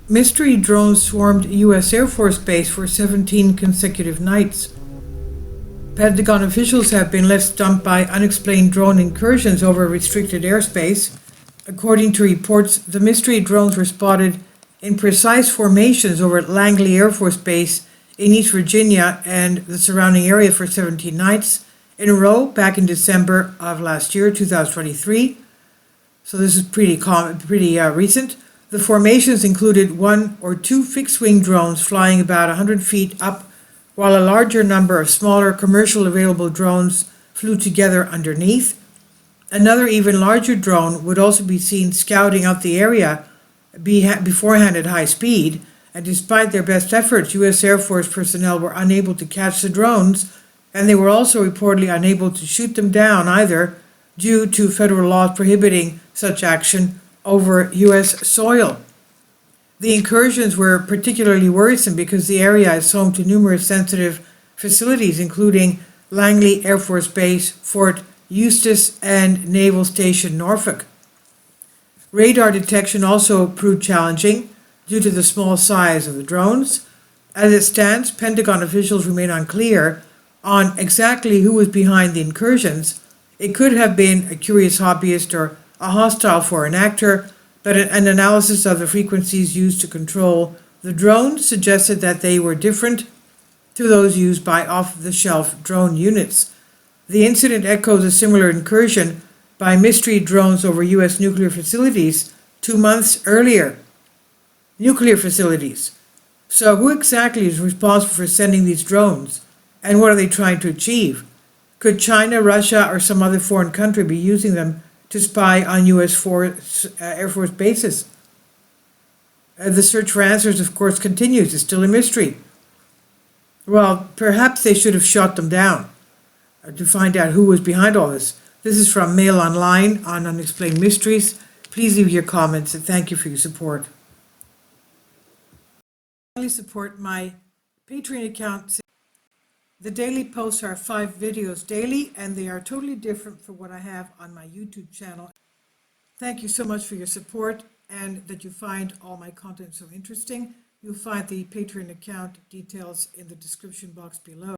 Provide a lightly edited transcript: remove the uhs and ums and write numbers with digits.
Mystery drones swarmed U.S. Air Force Base for 17 consecutive nights. Pentagon officials have been left stumped by unexplained drone incursions over restricted airspace. According to reports, the mystery drones were spotted in precise formations over Langley Air Force Base in East Virginia and the surrounding area for 17 nights in a row back in December of last year, 2023. So this is pretty recent. The formations included one or two fixed-wing drones flying about 100 feet up, while a larger number of smaller commercial available drones flew together underneath. Another even larger drone would also be seen scouting out the area beforehand at high speed, and despite their best efforts, U.S. Air Force personnel were unable to catch the drones, and they were also reportedly unable to shoot them down either, due to federal laws prohibiting such action over U.S. soil. The incursions were particularly worrisome because the area is home to numerous sensitive facilities, including Langley Air Force Base, Fort Eustis, and Naval Station Norfolk. Radar detection also proved challenging due to the small size of the drones. As it stands, Pentagon officials remain unclear on exactly who was behind the incursions. It could have been a curious hobbyist or a hostile foreign actor, but an analysis of the frequencies used to control the drones suggested that they were different to those used by off-the-shelf drone units. The incident echoes a similar incursion by mystery drones over U.S. nuclear facilities 2 months earlier. Nuclear facilities. So who exactly is responsible for sending these drones? And what are they trying to achieve? Could China, Russia, or some other foreign country be using them to spy on U.S. Air Force bases? The search for answers, of course, continues. It's still a mystery. Well, perhaps they should have shot them down to find out who was behind all this. This is from Mail Online on Unexplained Mysteries. Please leave your comments, and thank you for your support. Please support my Patreon account. The daily posts are 5 videos daily, and they are totally different from what I have on my YouTube channel. Thank you so much for your support and that you find all my content so interesting. You'll find the Patreon account details in the description box below.